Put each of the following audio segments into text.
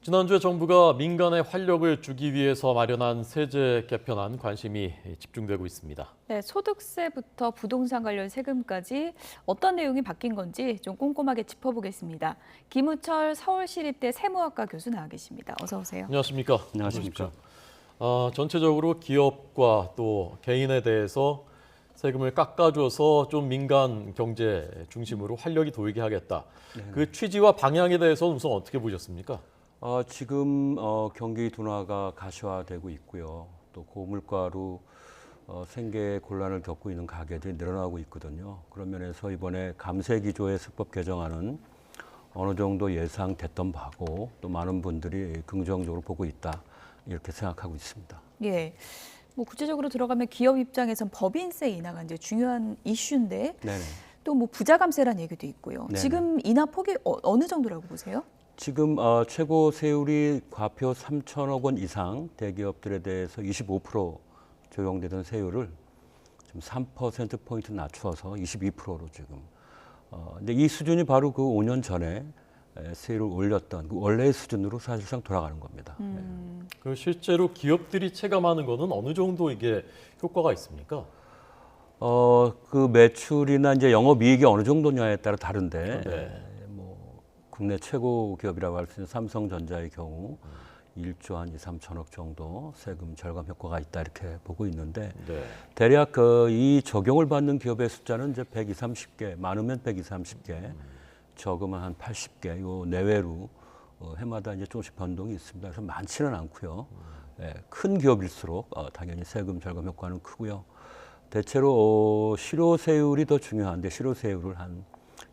지난주에 정부가 민간에 활력을 주기 위해서 마련한 세제 개편안 관심이 집중되고 있습니다. 네, 소득세부터 부동산 관련 세금까지 어떤 내용이 바뀐 건지 좀 꼼꼼하게 짚어보겠습니다. 김우철 서울시립대 세무학과 교수 나와 계십니다. 어서 오세요. 안녕하십니까? 안녕하십니까? 전체적으로 기업과 또 개인에 대해서 세금을 깎아줘서 좀 민간 경제 중심으로 활력이 도이게 하겠다. 그 취지와 방향에 대해서는 우선 어떻게 보셨습니까? 지금 경기 둔화가 가시화되고 있고요. 또 고물가로 생계 곤란을 겪고 있는 가게들이 늘어나고 있거든요. 그런 면에서 이번에 감세 기조의 세법 개정안은 어느 정도 예상됐던 바고 또 많은 분들이 긍정적으로 보고 있다 이렇게 생각하고 있습니다. 예. 뭐 구체적으로 들어가면 기업 입장에선 법인세 인하가 이제 중요한 이슈인데 네네. 또 뭐 부자 감세라는 얘기도 있고요. 네네. 지금 인하 폭이 어느 정도라고 보세요? 지금 최고 세율이 과표 3천억 원 이상 대기업들에 대해서 25% 적용되던 세율을 지금 3%포인트 낮춰서 22%로 지금. 근데 이 수준이 바로 그 5년 전에 세율을 올렸던 그 원래의 수준으로 사실상 돌아가는 겁니다. 그 실제로 기업들이 체감하는 거는 어느 정도 이게 효과가 있습니까? 그 매출이나 이제 영업이익이 어느 정도냐에 따라 다른데 네. 국내 최고 기업이라고 할 수 있는 삼성전자의 경우 1조 한 2, 3천억 정도 세금 절감 효과가 있다 이렇게 보고 있는데 네. 대략 이 적용을 받는 기업의 숫자는 이제 120, 30개, 많으면 120, 30개, 적으면 한 80개 요 내외로 해마다 이제 조금씩 변동이 있습니다. 그래서 많지는 않고요. 큰 기업일수록 당연히 세금 절감 효과는 크고요. 대체로 실효세율이 더 중요한데 실효세율을 한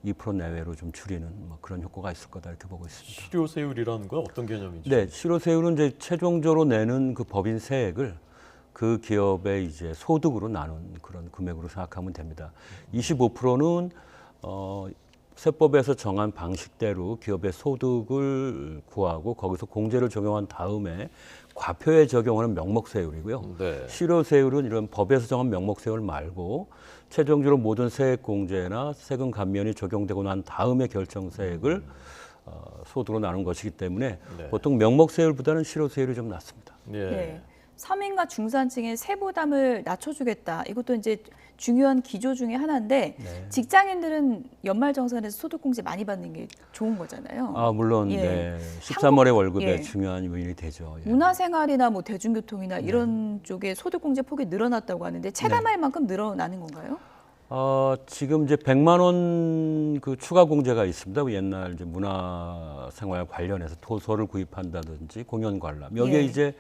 2% 내외로 좀 줄이는 뭐 그런 효과가 있을 거다 이렇게 보고 있습니다. 실효세율이라는 건 어떤 개념이죠? 네, 실효세율은 이제 최종적으로 내는 그 법인 세액을 그 기업의 이제 소득으로 나눈 그런 금액으로 생각하면 됩니다. 25%는 세법에서 정한 방식대로 기업의 소득을 구하고 거기서 공제를 적용한 다음에 과표에 적용하는 명목세율이고요. 네. 실효세율은 이런 법에서 정한 명목세율 말고 최종적으로 모든 세액 공제나 세금 감면이 적용되고 난 다음에 결정세액을 소득으로 나눈 것이기 때문에 네. 보통 명목세율보다는 실효세율이 좀 낮습니다. 예. 네. 서민과 중산층의 세부담을 낮춰주겠다. 이것도 이제 중요한 기조 중에 하나인데 네. 직장인들은 연말정산에서 소득공제 많이 받는 게 좋은 거잖아요. 물론 예. 네. 13월의 월급에 예. 중요한 요인이 되죠. 예. 문화생활이나 뭐 대중교통이나 이런 쪽에 소득공제 폭이 늘어났다고 하는데 체감할 만큼 늘어나는 건가요? 지금 이제 100만 원 그 추가 공제가 있습니다. 옛날 이제 문화생활 관련해서 도서를 구입한다든지 공연 관람 여기에 예. 이제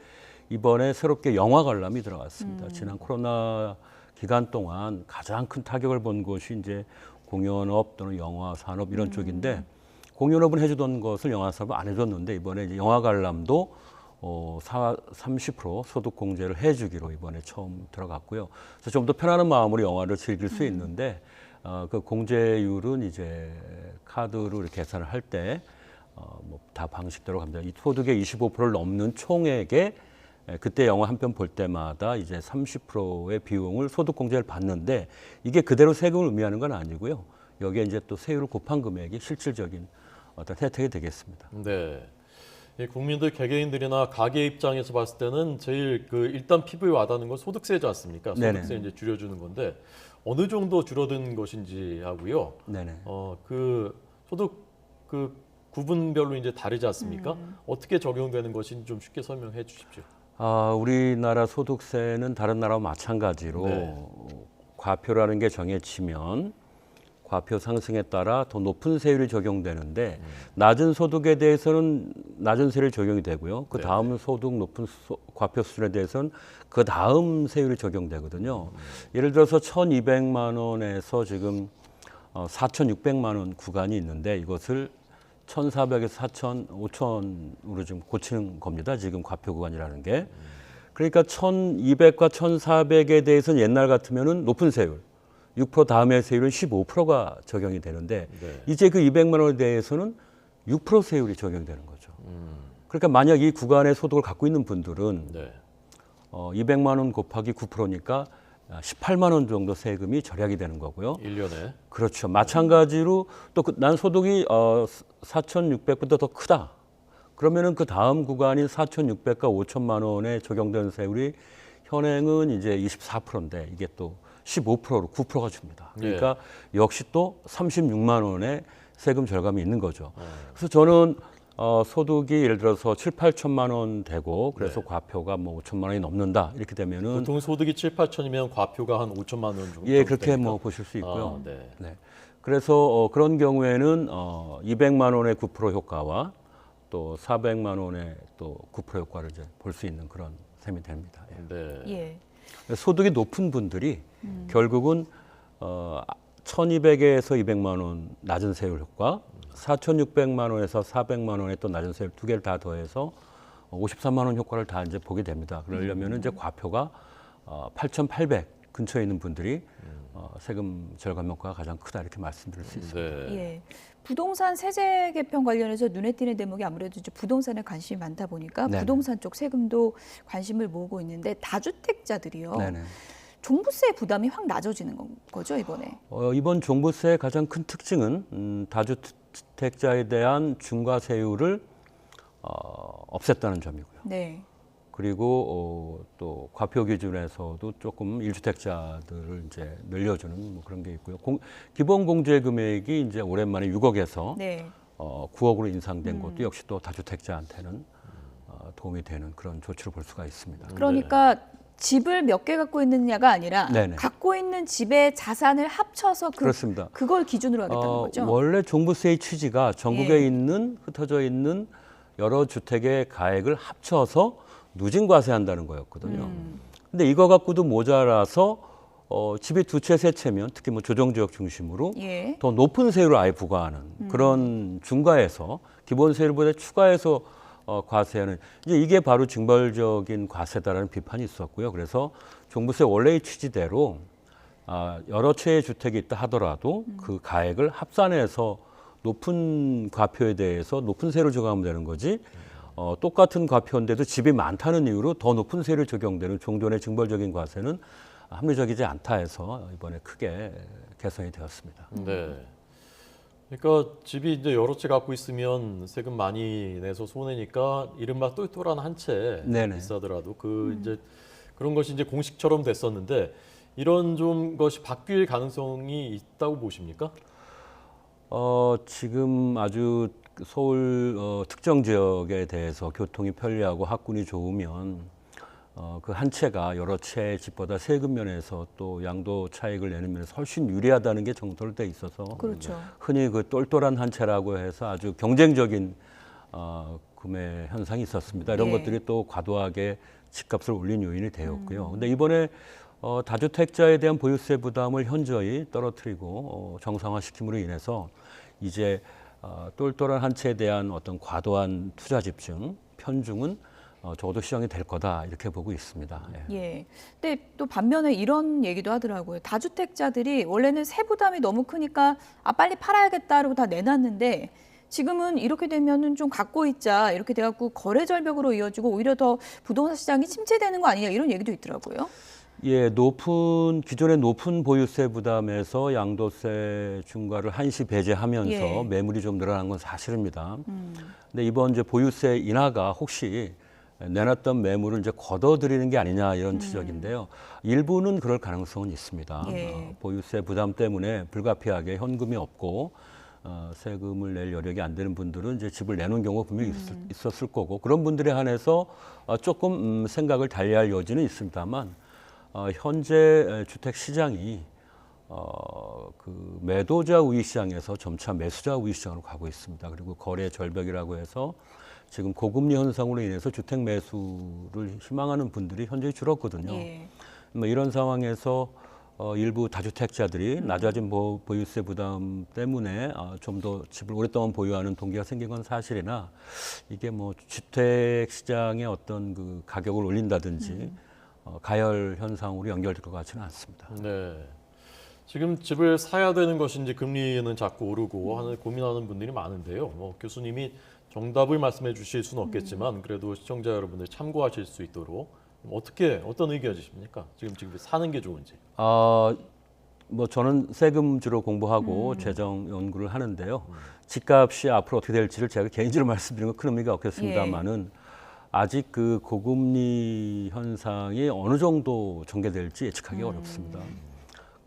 이번에 새롭게 영화 관람이 들어갔습니다. 지난 코로나 기간 동안 가장 큰 타격을 본 곳이 이제 공연업 또는 영화 산업 이런 쪽인데 공연업은 해주던 것을 영화 산업은 안 해줬는데 이번에 이제 영화 관람도 30% 소득 공제를 해주기로 이번에 처음 들어갔고요. 그래서 좀 더 편안한 마음으로 영화를 즐길 수 있는데 그 공제율은 이제 카드로 이렇게 계산을 할 때 뭐 다 방식대로 갑니다. 이 소득의 25%를 넘는 총액에 그때 영화 한 편 볼 때마다 이제 30%의 비용을 소득 공제를 받는데 이게 그대로 세금을 의미하는 건 아니고요. 여기에 이제 또 세율을 곱한 금액이 실질적인 어떤 혜택이 되겠습니다. 네. 이 국민들 개개인들이나 가게 입장에서 봤을 때는 제일 일단 피부에 와닿는 건 소득세지 않습니까? 소득세 네네. 이제 줄여주는 건데 어느 정도 줄어든 것인지 하고요. 네네. 그 소득 구분별로 이제 다르지 않습니까? 어떻게 적용되는 것인지 좀 쉽게 설명해 주십시오. 우리나라 소득세는 다른 나라와 마찬가지로 네. 과표라는 게 정해지면 과표 상승에 따라 더 높은 세율이 적용되는데 낮은 소득에 대해서는 낮은 세율이 적용이 되고요. 그 다음 소득 높은 과표 수준에 대해서는 그 다음 세율이 적용되거든요. 예를 들어서 1,200만 원에서 지금 4,600만 원 구간이 있는데 이것을 1,400에서 4,000, 5,000으로 지금 고치는 겁니다. 지금 과표 구간이라는 게. 그러니까 1,200과 1,400에 대해서는 옛날 같으면은 높은 세율, 6% 다음의 세율은 15%가 적용이 되는데 네. 이제 그 200만 원에 대해서는 6% 세율이 적용되는 거죠. 그러니까 만약 이 구간의 소득을 갖고 있는 분들은 네. 200만 원 곱하기 9%니까 18만 원 정도 세금이 절약이 되는 거고요. 1년에. 그렇죠. 마찬가지로 또 난 소득이 4,600보다 더 크다. 그러면은 그 다음 구간인 4,600과 5천만 원에 적용되는 세율이 현행은 이제 24%인데 이게 또 15%로 9%가 줍니다. 그러니까 역시 또 36만 원의 세금 절감이 있는 거죠. 그래서 저는 소득이 예를 들어서 7, 8천만 원 되고 그래서 과표가 뭐 5천만 원이 넘는다 이렇게 되면은 보통 소득이 7, 8천이면 과표가 한 5천만 원 정도. 예, 그렇게 됩니까? 뭐 보실 수 있고요. 네. 네. 그래서 그런 경우에는 200만 원의 9% 효과와 또 400만 원의 또 9% 효과를 이제 볼 수 있는 그런 셈이 됩니다. 예. 네. 예. 소득이 높은 분들이 결국은 1,200에서 200만 원 낮은 세율 효과, 4,600만 원에서 400만 원의 또 낮은 세율 두 개를 다 더해서 53만 원 효과를 다 이제 보게 됩니다. 그러려면은 이제 과표가 8,800 근처에 있는 분들이 세금 절감 효과가 가장 크다 이렇게 말씀드릴 수 있습니다. 네. 예. 부동산 세제 개편 관련해서 눈에 띄는 대목이 아무래도 이제 부동산에 관심이 많다 보니까 네네. 부동산 쪽 세금도 관심을 모으고 있는데 다주택자들이요. 네네. 종부세 부담이 확 낮아지는 거죠 이번에. 이번 종부세의 가장 큰 특징은 다주택자에 대한 중과세율을 없앴다는 점이고요. 네. 그리고 또 과표 기준에서도 조금 1주택자들을 이제 늘려주는 뭐 그런 게 있고요. 기본 공제 금액이 이제 오랜만에 6억에서 네. 9억으로 인상된 것도 역시 또 다주택자한테는 도움이 되는 그런 조치를 볼 수가 있습니다. 그러니까 집을 몇 개 갖고 있느냐가 아니라 네네. 갖고 있는 집의 자산을 합쳐서 그렇습니다. 그걸 기준으로 하겠다는 거죠. 원래 종부세의 취지가 전국에 예. 있는 흩어져 있는 여러 주택의 가액을 합쳐서 누진과세한다는 거였거든요. 근데 이거 갖고도 모자라서 집이 두 채, 세 채면 특히 뭐 조정지역 중심으로 예. 더 높은 세율을 아예 부과하는 그런 중과해서 기본 세율보다 추가해서 과세하는 이게 바로 징벌적인 과세다라는 비판이 있었고요. 그래서 종부세 원래의 취지대로 여러 채의 주택이 있다 하더라도 그 가액을 합산해서 높은 과표에 대해서 높은 세율을 적용하면 되는 거지. 똑같은 과표인데도 집이 많다는 이유로 더 높은 세율이 적용되는 종전의 징벌적인 과세는 합리적이지 않다 해서 이번에 크게 개선이 되었습니다. 네. 그러니까 집이 이제 여러 채 갖고 있으면 세금 많이 내서 손해니까 이른바 똘똘한 한 채 네네. 비싸더라도 그 이제 그런 것이 이제 공식처럼 됐었는데 이런 좀 것이 바뀔 가능성이 있다고 보십니까? 지금 아주 서울 특정 지역에 대해서 교통이 편리하고 학군이 좋으면 그 한 채가 여러 채의 집보다 세금 면에서 또 양도 차익을 내는 면에서 훨씬 유리하다는 게 정설돼 있어서 그렇죠. 흔히 그 똘똘한 한 채라고 해서 아주 경쟁적인 구매 현상이 있었습니다. 이런 예. 것들이 또 과도하게 집값을 올린 요인이 되었고요. 근데 이번에 다주택자에 대한 보유세 부담을 현저히 떨어뜨리고 정상화시킴으로 인해서 이제 똘똘한 한 채에 대한 어떤 과도한 투자 집중, 편중은 적어도 시정이 될 거다 이렇게 보고 있습니다. 예. 예. 근데 또 반면에 이런 얘기도 하더라고요. 다주택자들이 원래는 세 부담이 너무 크니까 빨리 팔아야겠다 그러고 다 내놨는데 지금은 이렇게 되면은 좀 갖고 있자 이렇게 돼갖고 거래 절벽으로 이어지고 오히려 더 부동산 시장이 침체되는 거 아니냐 이런 얘기도 있더라고요. 예, 기존의 높은 보유세 부담에서 양도세 중과를 한시 배제하면서 예. 매물이 좀 늘어난 건 사실입니다. 근데 이번 이제 보유세 인하가 혹시 내놨던 매물을 이제 걷어들이는 게 아니냐 이런 지적인데요. 일부는 그럴 가능성은 있습니다. 예. 보유세 부담 때문에 불가피하게 현금이 없고 세금을 낼 여력이 안 되는 분들은 이제 집을 내놓은 경우가 분명히 있었을 거고 그런 분들에 한해서 조금 생각을 달리할 여지는 있습니다만 현재 주택 시장이 그 매도자 우위 시장에서 점차 매수자 우위 시장으로 가고 있습니다. 그리고 거래 절벽이라고 해서 지금 고금리 현상으로 인해서 주택 매수를 희망하는 분들이 현저히 줄었거든요. 예. 뭐 이런 상황에서 일부 다주택자들이 낮아진 보유세 부담 때문에 좀 더 집을 오랫동안 보유하는 동기가 생긴 건 사실이나 이게 뭐 주택 시장의 어떤 그 가격을 올린다든지 가열 현상으로 연결될 것 같지는 않습니다. 네. 지금 집을 사야 되는 것인지 금리는 자꾸 오르고 하는 고민하는 분들이 많은데요. 뭐 교수님이 정답을 말씀해 주실 수는 없겠지만 그래도 시청자 여러분들 참고하실 수 있도록 어떤 의견이십니까? 지금 사는 게 좋은지. 뭐 저는 세금 주로 공부하고 재정 연구를 하는데요. 집값이 앞으로 어떻게 될지를 제가 개인적으로 말씀드리는 건 큰 의미가 없겠습니다만은 아직 그 고금리 현상이 어느 정도 전개될지 예측하기 어렵습니다.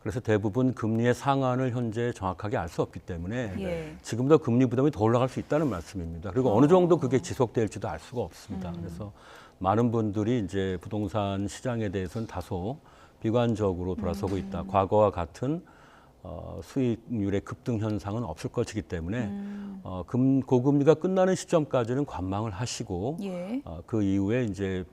그래서 대부분 금리의 상한을 현재 정확하게 알 수 없기 때문에 예. 지금보다 금리 부담이 더 올라갈 수 있다는 말씀입니다. 그리고 어느 정도 그게 지속될지도 알 수가 없습니다. 그래서 많은 분들이 이제 부동산 시장에 대해서는 다소 비관적으로 돌아서고 있다. 과거와 같은 수익률의 급등 현상은 없을 것이기 때문에 고금리가 끝나는 시점까지는 관망을 하시고 예. 그 이후에 이제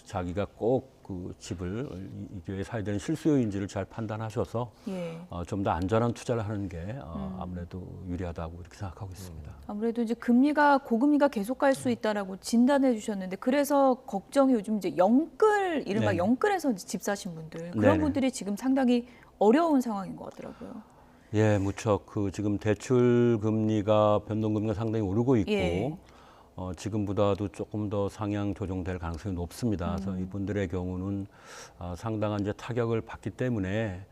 자기가 꼭 그 집을 이 기회에 사야 되는 실수요인지를 잘 판단하셔서 예. 좀 더 안전한 투자를 하는 게 아무래도 유리하다고 이렇게 생각하고 있습니다. 아무래도 이제 고금리가 계속 갈 수 있다라고 진단해 주셨는데 그래서 걱정이 요즘 이제 영끌 이른바 네. 영끌에서 이제 집 사신 분들 그런 네네. 분들이 지금 상당히 어려운 상황인 것 같더라고요. 예, 무척 그 지금 대출 금리가 변동금리가 상당히 오르고 있고 예. 지금보다도 조금 더 상향 조정될 가능성이 높습니다. 그래서 이분들의 경우는 상당한 이제 타격을 받기 때문에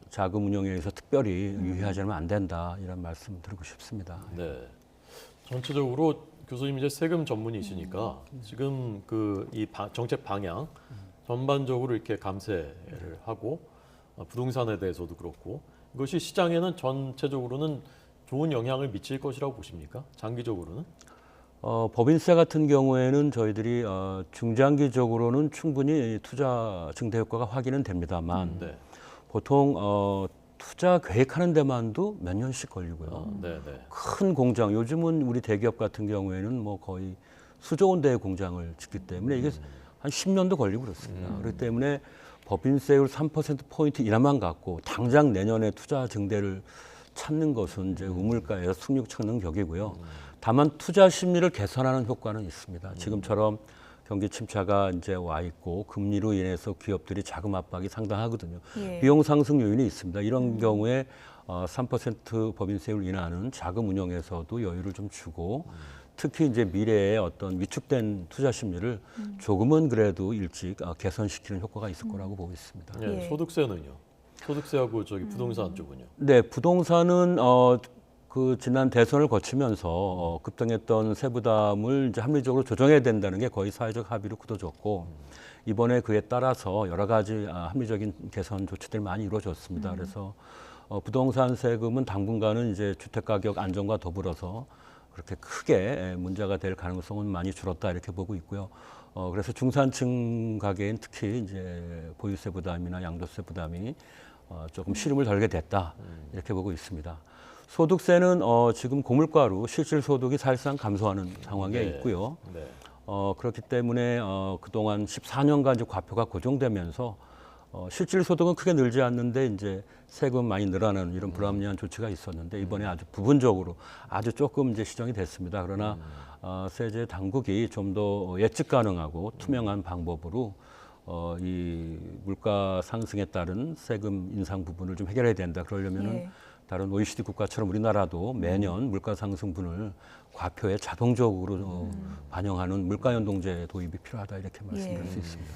자금 운용에 의해서 특별히 유의하지 않으면 안 된다 이런 말씀 드리고 싶습니다. 네. 전체적으로 교수님 이제 세금 전문이시니까 지금 그 이 정책 방향 전반적으로 이렇게 감세를 하고 부동산에 대해서도 그렇고 이것이 시장에는 전체적으로는 좋은 영향을 미칠 것이라고 보십니까? 장기적으로는? 법인세 같은 경우에는 저희들이 중장기적으로는 충분히 투자 증대 효과가 확인은 됩니다만 네. 보통 투자 계획하는 데만도 몇 년씩 걸리고요. 네, 네. 큰 공장, 요즘은 우리 대기업 같은 경우에는 뭐 거의 수조 원대의 공장을 짓기 때문에 이게 한 10년도 걸리고 그렇습니다. 그렇기 때문에 법인세율 3%포인트 인하만 갖고 당장 내년에 투자 증대를 찾는 것은 이제 우물가에서 숭늉찮는 격이고요. 다만 투자 심리를 개선하는 효과는 있습니다. 지금처럼 경기 침체가 이제 와 있고 금리로 인해서 기업들이 자금 압박이 상당하거든요. 예. 비용 상승 요인이 있습니다. 이런 경우에 3% 법인세율 인하는 자금 운용에서도 여유를 좀 주고 특히 이제 미래의 어떤 위축된 투자 심리를 조금은 그래도 일찍 개선시키는 효과가 있을 거라고 보고 있습니다. 네, 예. 소득세는요? 소득세하고 저기 부동산 쪽은요? 네, 부동산은 그 지난 대선을 거치면서 급등했던 세부담을 이제 합리적으로 조정해야 된다는 게 거의 사회적 합의로 굳어졌고 이번에 그에 따라서 여러 가지 합리적인 개선 조치들이 많이 이루어졌습니다. 그래서 부동산 세금은 당분간은 이제 주택 가격 안정과 더불어서 그렇게 크게 문제가 될 가능성은 많이 줄었다 이렇게 보고 있고요. 그래서 중산층 가게인 특히 이제 보유세 부담이나 양도세 부담이 조금 시름을 덜게 됐다 이렇게 보고 있습니다. 소득세는 지금 고물가로 실질 소득이 사실상 감소하는 상황에 네. 있고요. 네. 그렇기 때문에 그동안 14년간 이제 과표가 고정되면서 실질 소득은 크게 늘지 않는데 이제 세금 많이 늘어나는 이런 불합리한 조치가 있었는데 이번에 아주 부분적으로 아주 조금 이제 시정이 됐습니다. 그러나 세제 당국이 좀 더 예측 가능하고 투명한 방법으로 이 물가 상승에 따른 세금 인상 부분을 좀 해결해야 된다. 그러려면은 예. 다른 OECD 국가처럼 우리나라도 매년 물가 상승분을 과표에 자동적으로 반영하는 물가 연동제 도입이 필요하다 이렇게 말씀드릴 수 있습니다.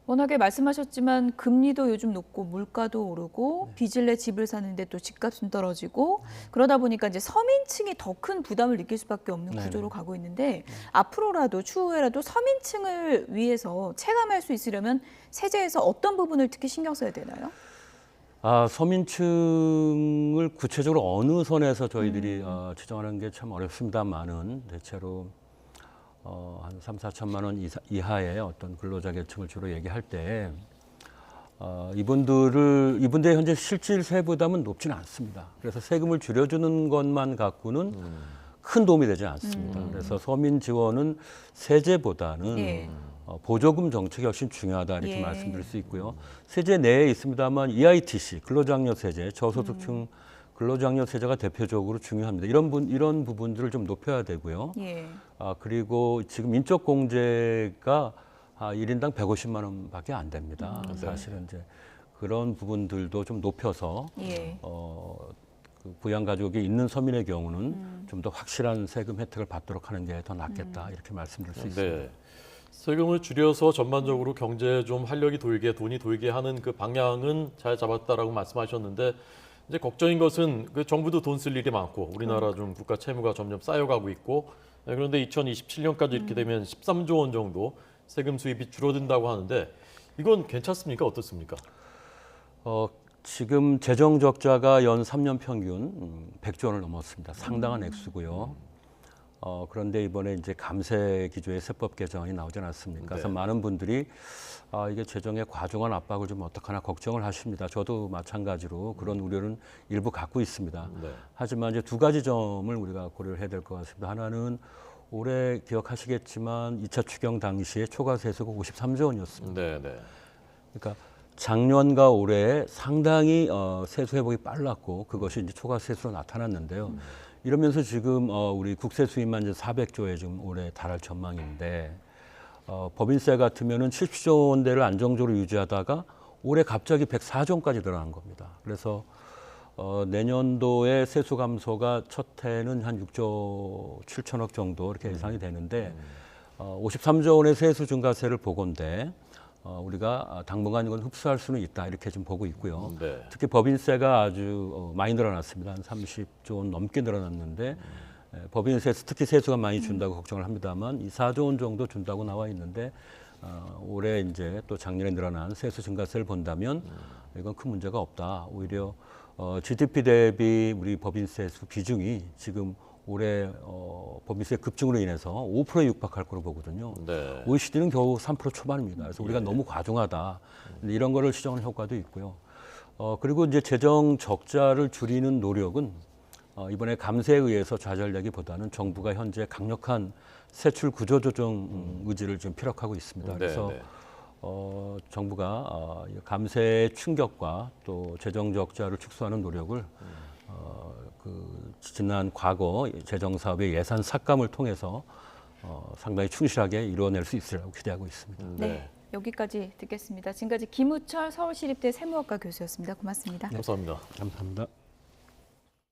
워낙에 말씀하셨지만 금리도 요즘 높고 물가도 오르고 빚을 내 집을 사는데 또 집값은 떨어지고 그러다 보니까 이제 서민층이 더 큰 부담을 느낄 수밖에 없는 네네. 구조로 가고 있는데 앞으로라도 추후에라도 서민층을 위해서 체감할 수 있으려면 세제에서 어떤 부분을 특히 신경 써야 되나요? 서민층을 구체적으로 어느 선에서 저희들이 지정하는 게 참 어렵습니다만은 대체로 한 3, 4천만 원 이하의 어떤 근로자 계층을 주로 얘기할 때 이분들의 현재 실질 세부담은 높지는 않습니다. 그래서 세금을 줄여주는 것만 갖고는 큰 도움이 되지 않습니다. 그래서 서민 지원은 세제보다는 예. 보조금 정책이 훨씬 중요하다 이렇게 예. 말씀드릴 수 있고요. 세제 내에 있습니다만 EITC 근로장려세제 저소득층 근로장려세제가 대표적으로 중요합니다. 이런 부분들을 좀 높여야 되고요. 예. 그리고 지금 인적공제가 1인당 150만 원밖에 안 됩니다. 사실은 이제 그런 부분들도 좀 높여서 예. 그 부양가족이 있는 서민의 경우는 좀 더 확실한 세금 혜택을 받도록 하는 게 더 낫겠다 이렇게 말씀드릴 수 있습니다. 네. 세금을 줄여서 전반적으로 경제에 좀 활력이 돌게, 돈이 돌게 하는 그 방향은 잘 잡았다라고 말씀하셨는데 이제 걱정인 것은 그 정부도 돈 쓸 일이 많고 우리나라 좀 국가 채무가 점점 쌓여가고 있고 그런데 2027년까지 이렇게 되면 13조 원 정도 세금 수입이 줄어든다고 하는데 이건 괜찮습니까? 어떻습니까? 지금 재정 적자가 연 3년 평균 100조 원을 넘었습니다. 상당한 액수고요. 그런데 이번에 이제 감세 기조의 세법 개정안이 나오지 않았습니까? 그래서 네. 많은 분들이 이게 재정의 과중한 압박을 좀 어떡하나 걱정을 하십니다. 저도 마찬가지로 그런 우려는 일부 갖고 있습니다. 네. 하지만 이제 두 가지 점을 우리가 고려를 해야 될 것 같습니다. 하나는 올해 기억하시겠지만 2차 추경 당시에 초과 세수가 53조 원이었습니다. 네, 네. 그러니까 작년과 올해 상당히 세수 회복이 빨랐고 그것이 이제 초과 세수로 나타났는데요. 이러면서 지금 우리 국세 수입만 이제 400조에 지금 올해 달할 전망인데 법인세 같으면은 70조 원대를 안정적으로 유지하다가 올해 갑자기 104조 원까지 늘어난 겁니다. 그래서 내년도에 세수 감소가 첫 해는 한 6조 7천억 정도 이렇게 예상이 되는데 53조 원의 세수 증가세를 보건대 우리가 당분간 이건 흡수할 수는 있다 이렇게 좀 보고 있고요. 네. 특히 법인세가 아주 많이 늘어났습니다. 한 30조 원 넘게 늘어났는데 법인세 특히 세수가 많이 준다고 걱정을 합니다만 이 4조 원 정도 준다고 나와 있는데 올해 이제 또 작년에 늘어난 세수 증가세를 본다면 이건 큰 문제가 없다. 오히려 GDP 대비 우리 법인세 수 비중이 지금 올해 법인세 급증으로 인해서 5%에 육박할 거로 보거든요. 네. OECD는 겨우 3% 초반입니다. 그래서 우리가 너무 과중하다. 이런 거를 시정하는 효과도 있고요. 그리고 이제 재정 적자를 줄이는 노력은 이번에 감세에 의해서 좌절되기보다는 정부가 현재 강력한 세출 구조 조정 의지를 지금 피력하고 있습니다. 그래서 네, 네. 정부가 감세의 충격과 또 재정 적자를 축소하는 노력을 지난 과거 재정 사업의 예산 삭감을 통해서 상당히 충실하게 이루어낼 수 있으리라고 기대하고 있습니다. 네. 여기까지 듣겠습니다. 지금까지 김우철 서울시립대 세무학과 교수였습니다. 고맙습니다. 감사합니다. 감사합니다.